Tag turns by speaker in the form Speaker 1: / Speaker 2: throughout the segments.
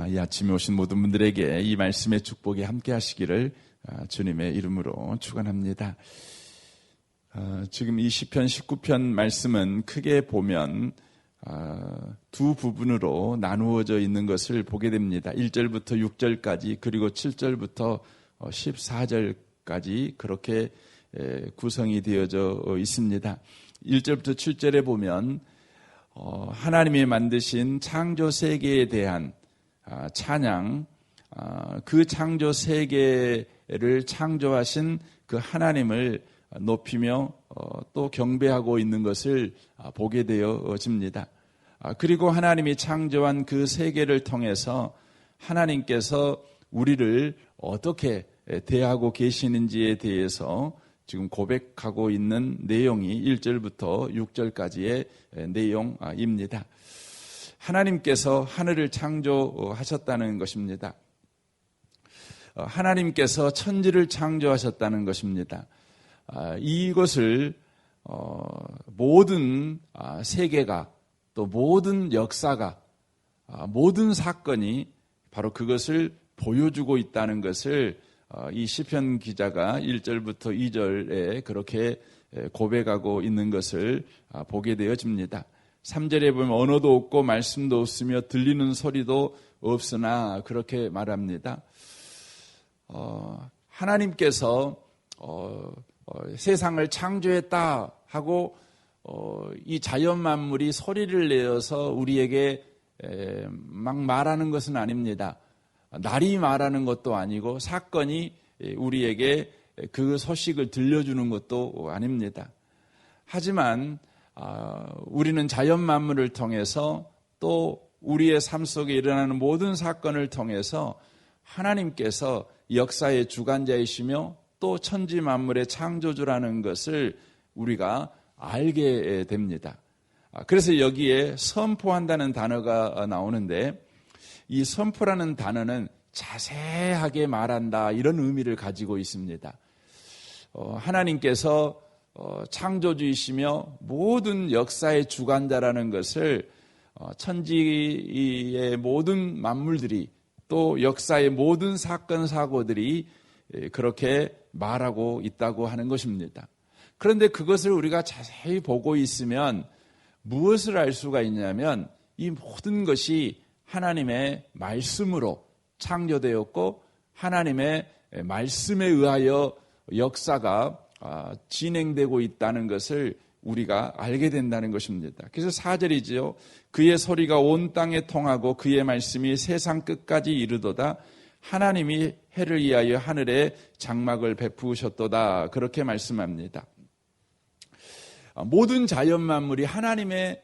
Speaker 1: 이 아침에 오신 모든 분들에게 이 말씀의 축복이 함께 하시기를 주님의 이름으로 축원합니다. 지금 이 시편 19편 말씀은 크게 보면 두 부분으로 나누어져 있는 것을 보게 됩니다. 1절부터 6절까지 그리고 7절부터 14절까지 그렇게 구성이 되어져 있습니다. 1절부터 7절에 보면 하나님이 만드신 창조 세계에 대한 찬양, 그 창조 세계를 창조하신 그 하나님을 높이며 또 경배하고 있는 것을 보게 되어집니다. 그리고 하나님이 창조한 그 세계를 통해서 하나님께서 우리를 어떻게 대하고 계시는지에 대해서 지금 고백하고 있는 내용이 1절부터 6절까지의 내용입니다. 하나님께서 하늘을 창조하셨다는 것입니다. 하나님께서 천지를 창조하셨다는 것입니다. 이것을 모든 세계가 또 모든 역사가 모든 사건이 바로 그것을 보여주고 있다는 것을 이 시편 기자가 1절부터 2절에 그렇게 고백하고 있는 것을 보게 되어집니다. 3절에 보면 언어도 없고 말씀도 없으며 들리는 소리도 없으나 그렇게 말합니다. 하나님께서 세상을 창조했다 하고 이 자연 만물이 소리를 내어서 우리에게 막 말하는 것은 아닙니다. 날이 말하는 것도 아니고 사건이 우리에게 그 소식을 들려주는 것도 아닙니다. 하지만 우리는 자연 만물을 통해서 또 우리의 삶 속에 일어나는 모든 사건을 통해서 하나님께서 역사의 주관자이시며 또 천지 만물의 창조주라는 것을 우리가 알게 됩니다. 그래서 여기에 선포한다는 단어가 나오는데 이 선포라는 단어는 자세하게 말한다 이런 의미를 가지고 있습니다. 하나님께서 창조주이시며 모든 역사의 주관자라는 것을 천지의 모든 만물들이 또 역사의 모든 사건 사고들이 그렇게 말하고 있다고 하는 것입니다. 그런데 그것을 우리가 자세히 보고 있으면 무엇을 알 수가 있냐면 이 모든 것이 하나님의 말씀으로 창조되었고 하나님의 말씀에 의하여 역사가 진행되고 있다는 것을 우리가 알게 된다는 것입니다. 그래서 4절이지요. 그의 소리가 온 땅에 통하고 그의 말씀이 세상 끝까지 이르도다. 하나님이 해를 위하여 하늘에 장막을 베푸셨도다. 그렇게 말씀합니다. 모든 자연 만물이 하나님의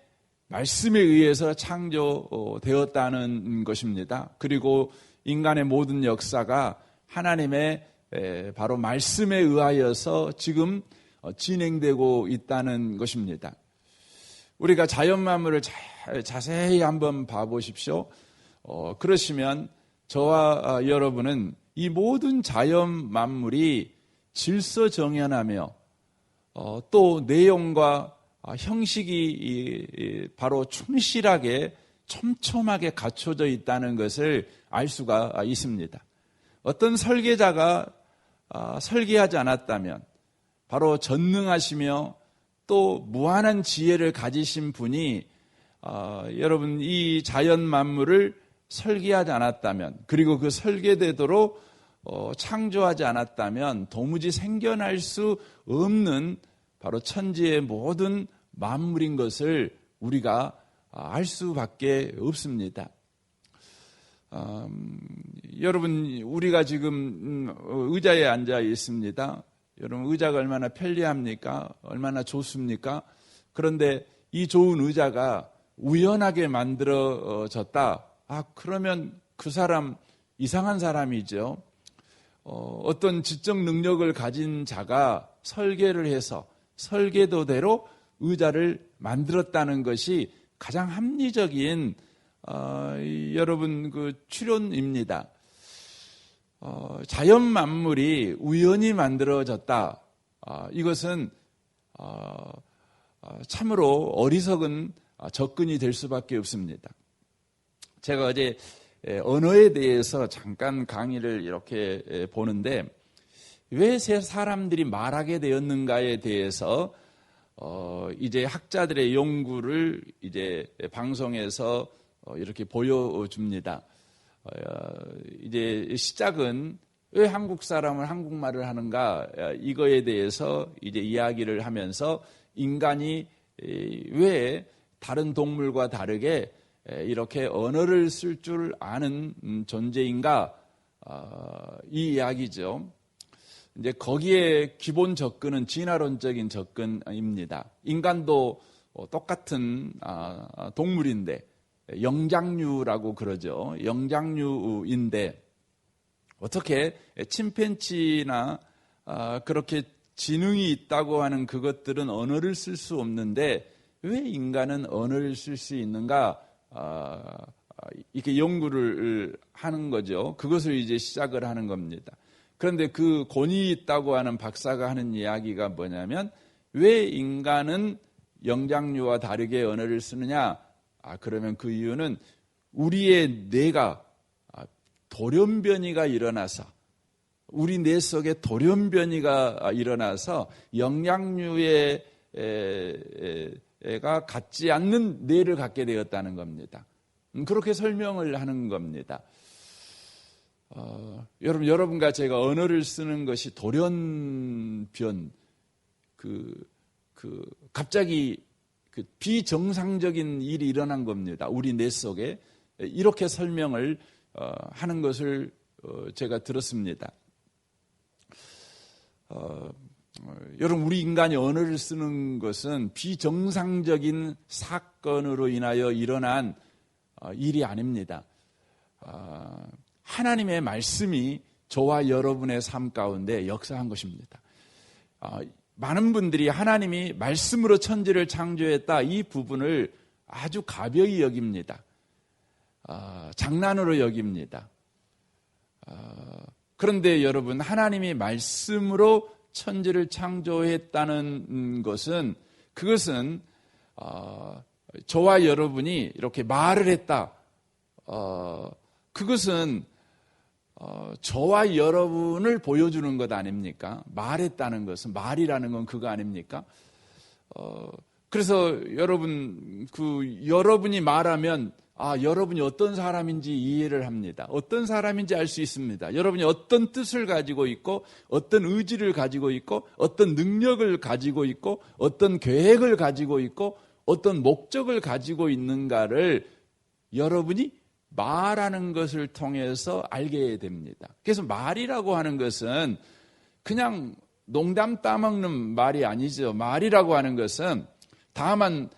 Speaker 1: 말씀에 의해서 창조되었다는 것입니다. 그리고 인간의 모든 역사가 하나님의 바로 말씀에 의하여서 지금 진행되고 있다는 것입니다. 우리가 자연 만물을 자세히 한번 봐보십시오. 그러시면 저와 여러분은 이 모든 자연 만물이 질서정연하며 또 내용과 형식이 바로 충실하게 촘촘하게 갖춰져 있다는 것을 알 수가 있습니다. 어떤 설계자가 설계하지 않았다면 바로 전능하시며 또 무한한 지혜를 가지신 분이 여러분 이 자연 만물을 설계하지 않았다면 그리고 그 설계되도록 창조하지 않았다면 도무지 생겨날 수 없는 바로 천지의 모든 만물인 것을 우리가 알 수밖에 없습니다. 여러분 우리가 지금 의자에 앉아 있습니다. 여러분 의자가 얼마나 편리합니까? 얼마나 좋습니까? 그런데 이 좋은 의자가 우연하게 만들어졌다. 그러면 그 사람 이상한 사람이죠. 어떤 지적 능력을 가진 자가 설계를 해서 설계도대로 의자를 만들었다는 것이 가장 합리적인 여러분 그 추론입니다. 자연 만물이 우연히 만들어졌다. 이것은 참으로 어리석은 접근이 될 수밖에 없습니다. 제가 어제 언어에 대해서 잠깐 강의를 이렇게 보는데 왜 사람들이 말하게 되었는가에 대해서 이제 학자들의 연구를 이제 방송에서 이렇게 보여줍니다. 이제 시작은 왜 한국 사람은 한국말을 하는가 이거에 대해서 이제 이야기를 하면서 인간이 왜 다른 동물과 다르게 이렇게 언어를 쓸 줄 아는 존재인가 이 이야기죠. 이제 거기에 기본 접근은 진화론적인 접근입니다. 인간도 똑같은 동물인데 영장류라고 그러죠. 영장류인데 어떻게 침팬지나 그렇게 지능이 있다고 하는 그것들은 언어를 쓸 수 없는데 왜 인간은 언어를 쓸 수 있는가? 이렇게 연구를 하는 거죠. 그것을 이제 시작을 하는 겁니다. 그런데 그 권위 있다고 하는 박사가 하는 이야기가 뭐냐면 왜 인간은 영장류와 다르게 언어를 쓰느냐? 그러면 그 이유는 우리의 뇌가 돌연변이가 일어나서 우리 뇌 속에 돌연변이가 일어나서 영장류의 가 갖지 않는 뇌를 갖게 되었다는 겁니다. 그렇게 설명을 하는 겁니다. 여러분과 제가 언어를 쓰는 것이 돌연변, 갑자기 비정상적인 일이 일어난 겁니다. 우리 뇌 속에. 이렇게 설명을 하는 것을 제가 들었습니다. 여러분, 우리 인간이 언어를 쓰는 것은 비정상적인 사건으로 인하여 일어난 일이 아닙니다. 하나님의 말씀이 저와 여러분의 삶 가운데 역사한 것입니다. 많은 분들이 하나님이 말씀으로 천지를 창조했다 이 부분을 아주 가벼이 여깁니다. 장난으로 여깁니다. 그런데 여러분, 하나님이 말씀으로 천지를 창조했다는 것은 그것은 저와 여러분이 이렇게 말을 했다. 그것은 저와 여러분을 보여주는 것 아닙니까? 말했다는 것은, 말이라는 건 그거 아닙니까? 그래서 여러분이 말하면 여러분이 어떤 사람인지 이해를 합니다. 어떤 사람인지 알 수 있습니다. 여러분이 어떤 뜻을 가지고 있고 어떤 의지를 가지고 있고 어떤 능력을 가지고 있고 어떤 계획을 가지고 있고 어떤 목적을 가지고 있는가를 여러분이 말하는 것을 통해서 알게 됩니다. 그래서 말이라고 하는 것은 그냥 농담 따먹는 말이 아니죠. 말이라고 하는 것은 다만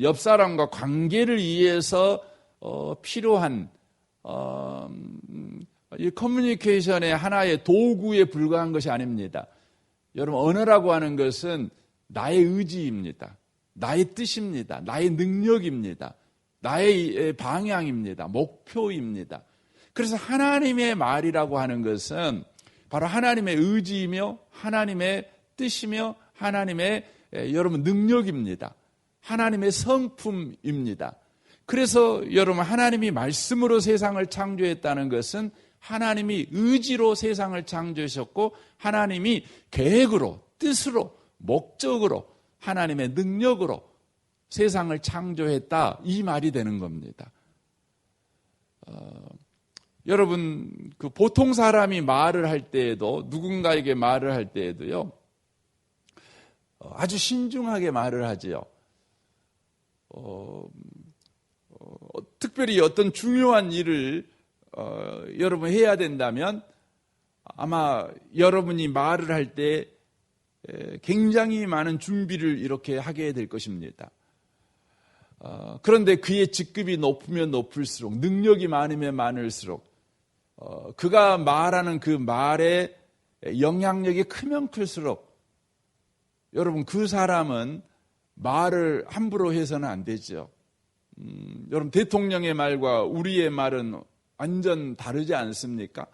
Speaker 1: 옆 사람과 관계를 위해서 필요한 이 커뮤니케이션의 하나의 도구에 불과한 것이 아닙니다. 여러분, 언어라고 하는 것은 나의 의지입니다. 나의 뜻입니다. 나의 능력입니다. 나의 방향입니다. 목표입니다. 그래서 하나님의 말이라고 하는 것은 바로 하나님의 의지이며 하나님의 뜻이며 하나님의 여러분 능력입니다. 하나님의 성품입니다. 그래서 여러분, 하나님이 말씀으로 세상을 창조했다는 것은 하나님이 의지로 세상을 창조하셨고 하나님이 계획으로, 뜻으로, 목적으로, 하나님의 능력으로 세상을 창조했다, 이 말이 되는 겁니다. 여러분, 보통 사람이 말을 할 때에도, 누군가에게 말을 할 때에도요, 아주 신중하게 말을 하지요. 특별히 어떤 중요한 일을 여러분 해야 된다면 아마 여러분이 말을 할 때 굉장히 많은 준비를 이렇게 하게 될 것입니다. 그런데 그의 직급이 높으면 높을수록, 능력이 많으면 많을수록, 그가 말하는 그 말의 영향력이 크면 클수록 여러분, 그 사람은 말을 함부로 해서는 안 되죠. 여러분, 대통령의 말과 우리의 말은 완전 다르지 않습니까?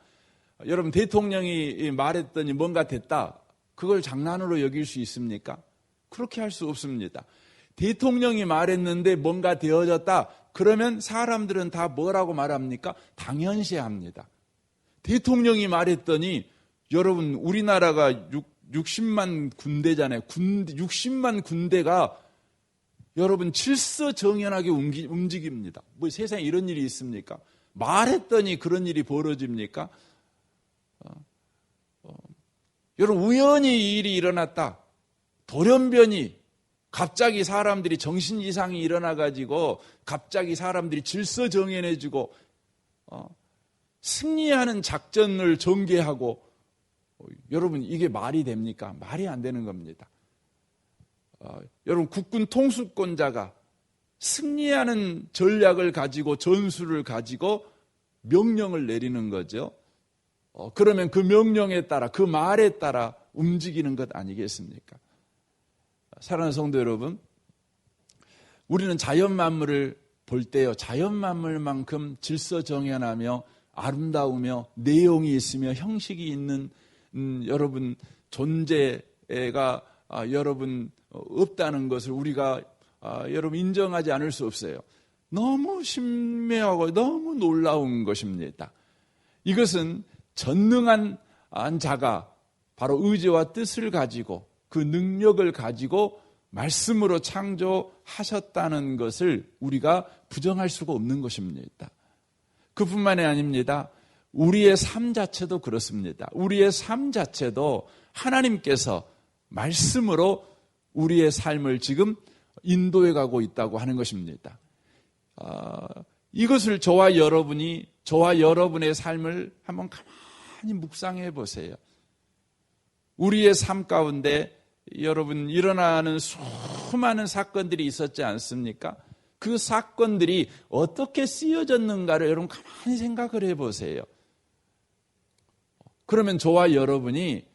Speaker 1: 여러분, 대통령이 말했더니 뭔가 됐다, 그걸 장난으로 여길 수 있습니까? 그렇게 할 수 없습니다. 대통령이 말했는데 뭔가 되어졌다, 그러면 사람들은 다 뭐라고 말합니까? 당연시합니다. 대통령이 말했더니 여러분 우리나라가 60만 군대잖아요. 60만 군대가 여러분 질서정연하게 움직입니다. 뭐 세상에 이런 일이 있습니까? 말했더니 그런 일이 벌어집니까? 여러분 우연히 이 일이 일어났다. 돌연변이 갑자기 사람들이 정신 이상이 일어나가지고 갑자기 사람들이 질서정연해지고 승리하는 작전을 전개하고 여러분 이게 말이 됩니까? 말이 안 되는 겁니다. 여러분 국군 통수권자가 승리하는 전략을 가지고 전술을 가지고 명령을 내리는 거죠. 그러면 그 명령에 따라 그 말에 따라 움직이는 것 아니겠습니까? 사랑하는 성도 여러분, 우리는 자연 만물을 볼 때요, 자연 만물만큼 질서정연하며 아름다우며 내용이 있으며 형식이 있는 여러분 존재가 여러분 없다는 것을 우리가 여러분 인정하지 않을 수 없어요. 너무 신묘하고 너무 놀라운 것입니다. 이것은 전능한 자가 바로 의지와 뜻을 가지고 그 능력을 가지고 말씀으로 창조하셨다는 것을 우리가 부정할 수가 없는 것입니다. 그뿐만이 아닙니다. 우리의 삶 자체도 그렇습니다. 우리의 삶 자체도 하나님께서 말씀으로 우리의 삶을 지금 인도해 가고 있다고 하는 것입니다. 이것을 저와 여러분의 삶을 한번 가만히 묵상해 보세요. 우리의 삶 가운데 여러분 일어나는 수많은 사건들이 있었지 않습니까? 그 사건들이 어떻게 쓰여졌는가를 여러분 가만히 생각을 해보세요. 그러면 저와 여러분이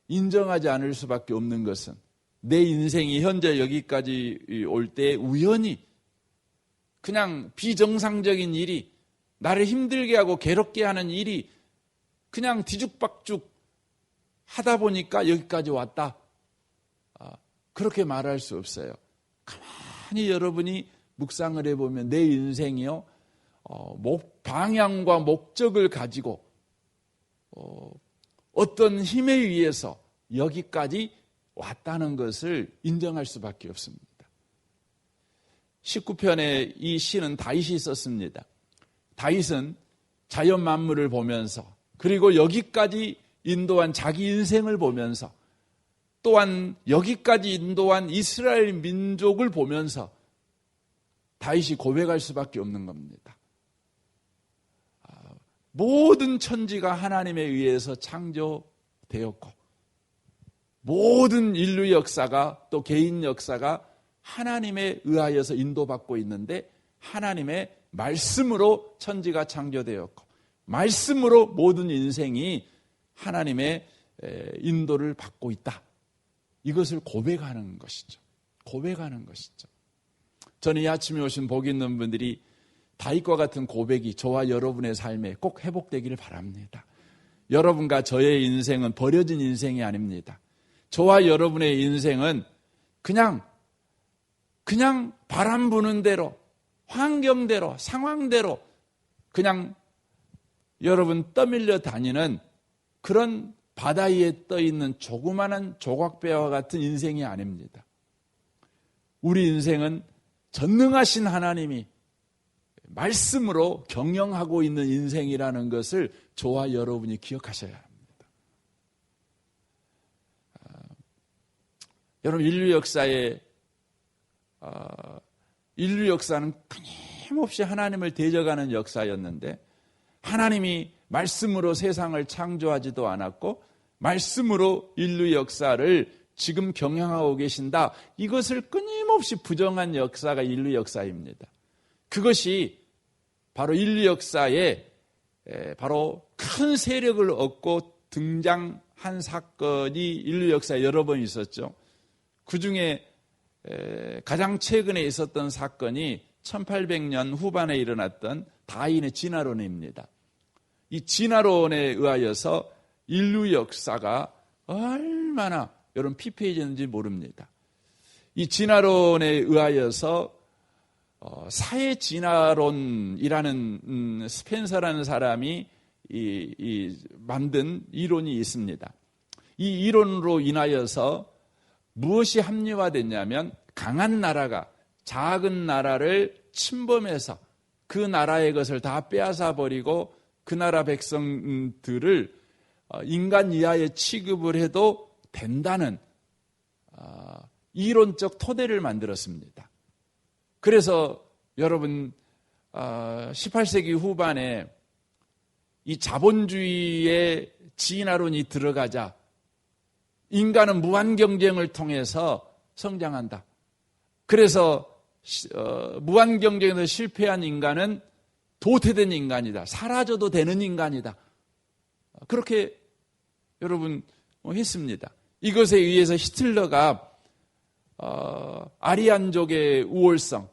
Speaker 1: 인정하지 않을 수밖에 없는 것은 내 인생이 현재 여기까지 올 때 우연히 그냥 비정상적인 일이 나를 힘들게 하고 괴롭게 하는 일이 그냥 뒤죽박죽 하다 보니까 여기까지 왔다. 그렇게 말할 수 없어요. 가만히 여러분이 묵상을 해보면 내 인생이요, 방향과 목적을 가지고 어떤 힘에 의해서 여기까지 왔다는 것을 인정할 수밖에 없습니다. 19편의 이 시는 다윗이 썼습니다. 다윗은 자연 만물을 보면서 그리고 여기까지 인도한 자기 인생을 보면서 또한 여기까지 인도한 이스라엘 민족을 보면서 다윗이 고백할 수밖에 없는 겁니다. 모든 천지가 하나님에 의해서 창조되었고 모든 인류 역사가 또 개인 역사가 하나님에 의하여서 인도받고 있는데 하나님의 말씀으로 천지가 창조되었고 말씀으로 모든 인생이 하나님의 인도를 받고 있다. 이것을 고백하는 것이죠. 고백하는 것이죠. 저는 이 아침에 오신 복 있는 분들이 다윗과 같은 고백이 저와 여러분의 삶에 꼭 회복되기를 바랍니다. 여러분과 저의 인생은 버려진 인생이 아닙니다. 저와 여러분의 인생은 그냥 바람 부는 대로, 환경대로, 상황대로 그냥 여러분 떠밀려 다니는 그런 바다 위에 떠있는 조그마한 조각배와 같은 인생이 아닙니다. 우리 인생은 전능하신 하나님이 말씀으로 경영하고 있는 인생이라는 것을 저와 여러분이 기억하셔야 합니다. 여러분 인류 역사는 끊임없이 하나님을 대적하는 역사였는데 하나님이 말씀으로 세상을 창조하지도 않았고 말씀으로 인류 역사를 지금 경영하고 계신다. 이것을 끊임없이 부정한 역사가 인류 역사입니다. 그것이 바로 인류 역사에 바로 큰 세력을 얻고 등장한 사건이 인류 역사에 여러 번 있었죠. 그중에 가장 최근에 있었던 사건이 1800년 후반에 일어났던 다윈의 진화론입니다. 이 진화론에 의하여서 인류 역사가 얼마나 여러분 피폐해졌는지 모릅니다. 이 진화론에 의하여서 사회 진화론이라는 스펜서라는 사람이 만든 이론이 있습니다. 이 이론으로 인하여서 무엇이 합리화됐냐면 강한 나라가 작은 나라를 침범해서 그 나라의 것을 다 빼앗아 버리고 그 나라 백성들을 인간 이하의 취급을 해도 된다는 이론적 토대를 만들었습니다. 그래서 여러분 18세기 후반에 이 자본주의의 진화론이 들어가자 인간은 무한 경쟁을 통해서 성장한다. 그래서 무한 경쟁에서 실패한 인간은 도태된 인간이다. 사라져도 되는 인간이다. 그렇게 여러분 했습니다. 이것에 의해서 히틀러가 아리안족의 우월성,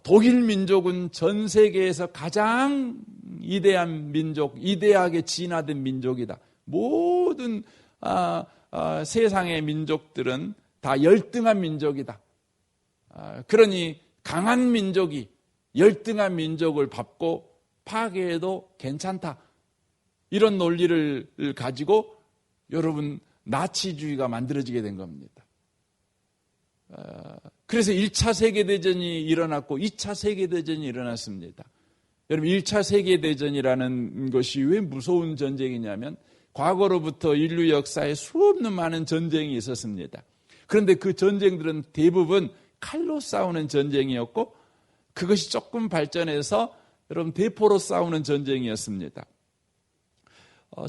Speaker 1: 독일 민족은 전 세계에서 가장 이대한 민족, 이대하게 진화된 민족이다. 모든 세상의 민족들은 다 열등한 민족이다. 그러니 강한 민족이 열등한 민족을 밟고 파괴해도 괜찮다. 이런 논리를 가지고 여러분 나치주의가 만들어지게 된 겁니다. 그래서 1차 세계대전이 일어났고 2차 세계대전이 일어났습니다. 여러분 1차 세계대전이라는 것이 왜 무서운 전쟁이냐면 과거로부터 인류 역사에 수없는 많은 전쟁이 있었습니다. 그런데 그 전쟁들은 대부분 칼로 싸우는 전쟁이었고 그것이 조금 발전해서 여러분 대포로 싸우는 전쟁이었습니다.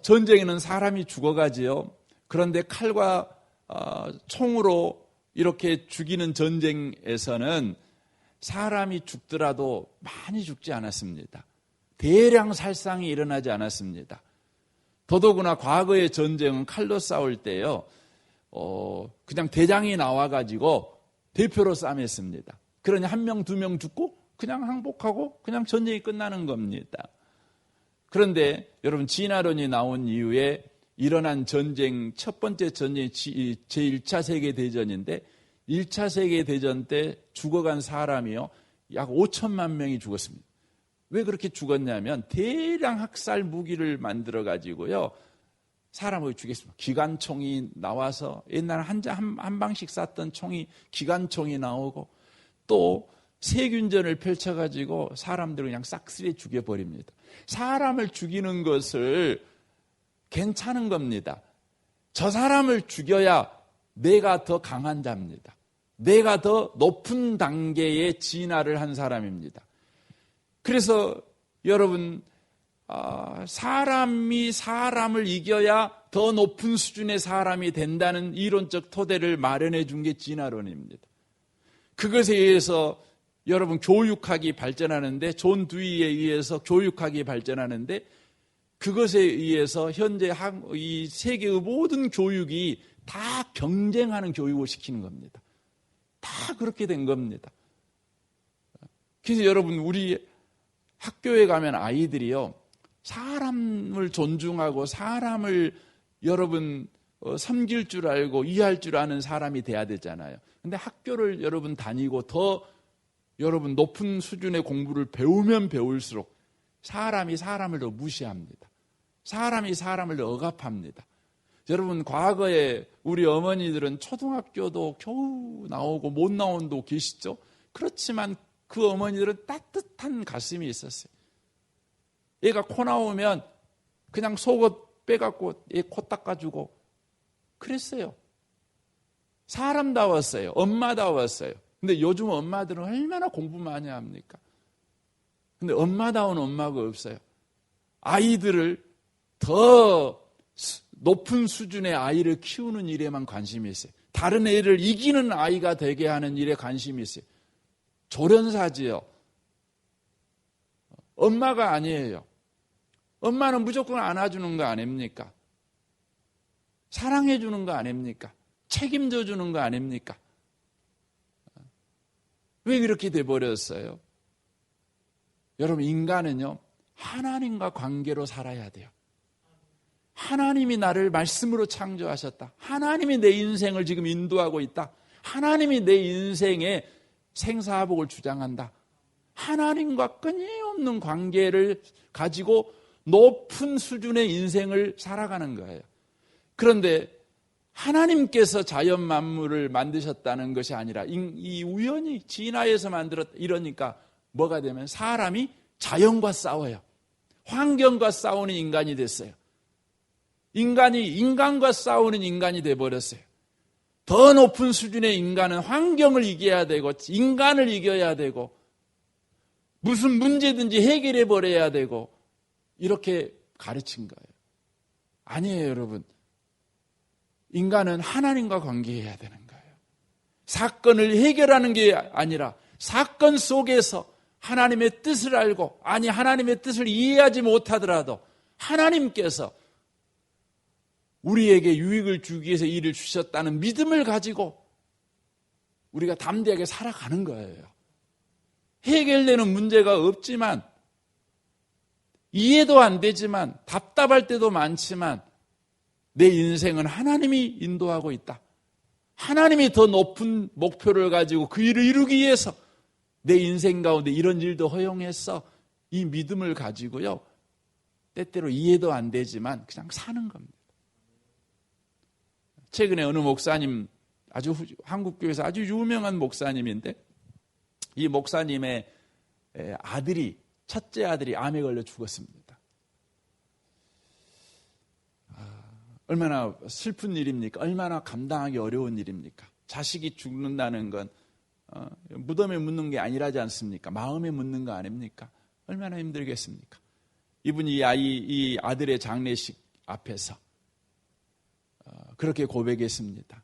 Speaker 1: 전쟁에는 사람이 죽어가지요. 그런데 칼과 총으로 이렇게 죽이는 전쟁에서는 사람이 죽더라도 많이 죽지 않았습니다. 대량 살상이 일어나지 않았습니다. 더더구나 과거의 전쟁은 칼로 싸울 때요. 그냥 대장이 나와가지고 대표로 싸맸습니다. 그러니 1명, 2명 죽고 그냥 항복하고 그냥 전쟁이 끝나는 겁니다. 그런데 여러분 진화론이 나온 이후에 일어난 전쟁, 첫 번째 전쟁이 제1차 세계대전인데 1차 세계대전 때 죽어간 사람이요. 약 5천만 명이 죽었습니다. 왜 그렇게 죽었냐면 대량 학살 무기를 만들어 가지고요. 사람을 죽였습니다. 기관총이 나와서 옛날 한 방씩 쐈던 총이 기관총이 나오고 또 세균전을 펼쳐가지고 사람들을 그냥 싹쓸이 죽여버립니다. 사람을 죽이는 것을 괜찮은 겁니다. 저 사람을 죽여야 내가 더 강한 자입니다. 내가 더 높은 단계의 진화를 한 사람입니다. 그래서 여러분 사람이 사람을 이겨야 더 높은 수준의 사람이 된다는 이론적 토대를 마련해 준 게 진화론입니다. 그것에 의해서 여러분 교육학이 발전하는데 존 두이에 의해서 교육학이 발전하는데 그것에 의해서 현재 이 세계의 모든 교육이 다 경쟁하는 교육을 시키는 겁니다. 다 그렇게 된 겁니다. 그래서 여러분 우리 학교에 가면 아이들이요. 사람을 존중하고 사람을 여러분 섬길 줄 알고 이해할 줄 아는 사람이 돼야 되잖아요. 근데 학교를 여러분 다니고 더 여러분 높은 수준의 공부를 배우면 배울수록 사람이 사람을 더 무시합니다. 사람이 사람을 더 억압합니다. 여러분 과거에 우리 어머니들은 초등학교도 겨우 나오고 못 나온 도 계시죠? 그렇지만 그 어머니들은 따뜻한 가슴이 있었어요. 얘가 코 나오면 그냥 속옷 빼갖고 얘 코 닦아주고 그랬어요. 사람다웠어요. 엄마다웠어요. 근데 요즘 엄마들은 얼마나 공부 많이 합니까? 근데 엄마다운 엄마가 없어요. 아이들을 더 높은 수준의 아이를 키우는 일에만 관심이 있어요. 다른 애를 이기는 아이가 되게 하는 일에 관심이 있어요. 조련사지요. 엄마가 아니에요. 엄마는 무조건 안아주는 거 아닙니까? 사랑해 주는 거 아닙니까? 책임져 주는 거 아닙니까? 왜 그렇게 돼버렸어요? 여러분 인간은요 하나님과 관계로 살아야 돼요. 하나님이 나를 말씀으로 창조하셨다. 하나님이 내 인생을 지금 인도하고 있다. 하나님이 내 인생에 생사화복을 주장한다. 하나님과 끊임없는 관계를 가지고 높은 수준의 인생을 살아가는 거예요. 그런데 하나님께서 자연 만물을 만드셨다는 것이 아니라 이 우연히 진화해서 만들었다 이러니까 뭐가 되면 사람이 자연과 싸워요. 환경과 싸우는 인간이 됐어요. 인간이 인간과 싸우는 인간이 돼버렸어요. 더 높은 수준의 인간은 환경을 이겨야 되고 인간을 이겨야 되고 무슨 문제든지 해결해 버려야 되고 이렇게 가르친 거예요. 아니에요, 여러분. 인간은 하나님과 관계해야 되는 거예요. 사건을 해결하는 게 아니라 사건 속에서 하나님의 뜻을 알고, 아니 하나님의 뜻을 이해하지 못하더라도 하나님께서 우리에게 유익을 주기 위해서 일을 주셨다는 믿음을 가지고 우리가 담대하게 살아가는 거예요. 해결되는 문제가 없지만, 이해도 안 되지만, 답답할 때도 많지만 내 인생은 하나님이 인도하고 있다. 하나님이 더 높은 목표를 가지고 그 일을 이루기 위해서 내 인생 가운데 이런 일도 허용했어. 이 믿음을 가지고요, 때때로 이해도 안 되지만 그냥 사는 겁니다. 최근에 어느 목사님, 아주 한국교회에서 아주 유명한 목사님인데, 이 목사님의 아들이, 첫째 아들이 암에 걸려 죽었습니다. 얼마나 슬픈 일입니까? 얼마나 감당하기 어려운 일입니까? 자식이 죽는다는 건 무덤에 묻는 게 아니라지 않습니까? 마음에 묻는 거 아닙니까? 얼마나 힘들겠습니까? 이분이 이 아들의 장례식 앞에서 그렇게 고백했습니다.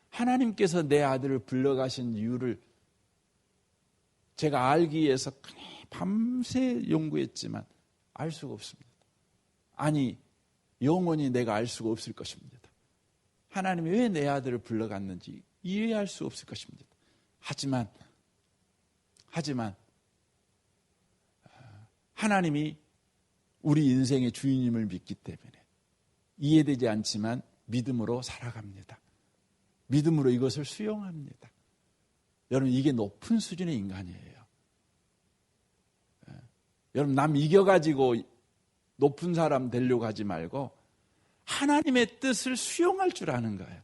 Speaker 1: 하나님께서 내 아들을 불러가신 이유를 제가 알기 위해서 밤새 연구했지만 알 수가 없습니다. 아니, 영원히 내가 알 수가 없을 것입니다. 하나님이 왜 내 아들을 불러갔는지 이해할 수 없을 것입니다. 하지만 하나님이 우리 인생의 주인임을 믿기 때문에 이해되지 않지만 믿음으로 살아갑니다. 믿음으로 이것을 수용합니다. 여러분, 이게 높은 수준의 인간이에요. 여러분, 남 이겨가지고 높은 사람 되려고 하지 말고 하나님의 뜻을 수용할 줄 아는 거예요.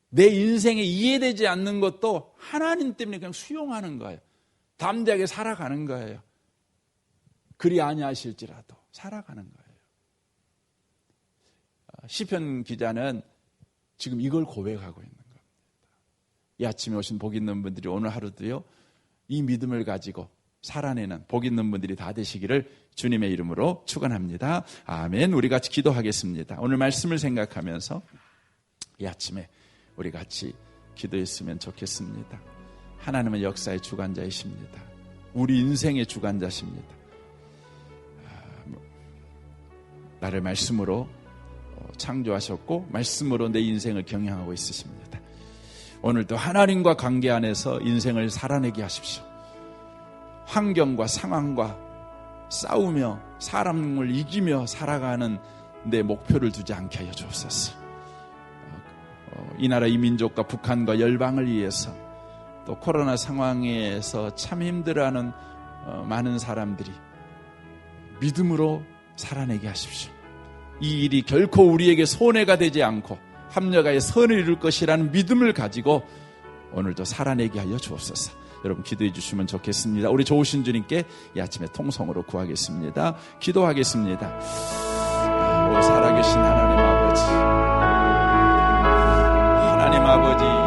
Speaker 1: 내 인생에 이해되지 않는 것도 하나님 때문에 그냥 수용하는 거예요. 담대하게 살아가는 거예요. 그리 아니하실지라도 살아가는 거예요. 시편 기자는 지금 이걸 고백하고 있는 겁니다. 이 아침에 오신 복 있는 분들이 오늘 하루도요, 이 믿음을 가지고 살아내는 복 있는 분들이 다 되시기를 주님의 이름으로 축원합니다. 아멘. 우리 같이 기도하겠습니다. 오늘 말씀을 생각하면서 이 아침에 우리 같이 기도했으면 좋겠습니다. 하나님은 역사의 주관자이십니다. 우리 인생의 주관자십니다. 나를 말씀으로 창조하셨고 말씀으로 내 인생을 경영하고 있으십니다. 오늘도 하나님과 관계 안에서 인생을 살아내게 하십시오. 환경과 상황과 싸우며 사람을 이기며 살아가는 내 목표를 두지 않게 하여 주옵소서. 이 나라 이 민족과 북한과 열방을 위해서, 또 코로나 상황에서 참 힘들어하는 많은 사람들이 믿음으로 살아내게 하십시오. 이 일이 결코 우리에게 손해가 되지 않고 합력하여 선을 이룰 것이라는 믿음을 가지고 오늘도 살아내게 하여 주옵소서. 여러분, 기도해 주시면 좋겠습니다. 우리 좋으신 주님께 이 아침에 통성으로 구하겠습니다. 기도하겠습니다. 오 살아계신 하나님 아버지, 하나님 아버지,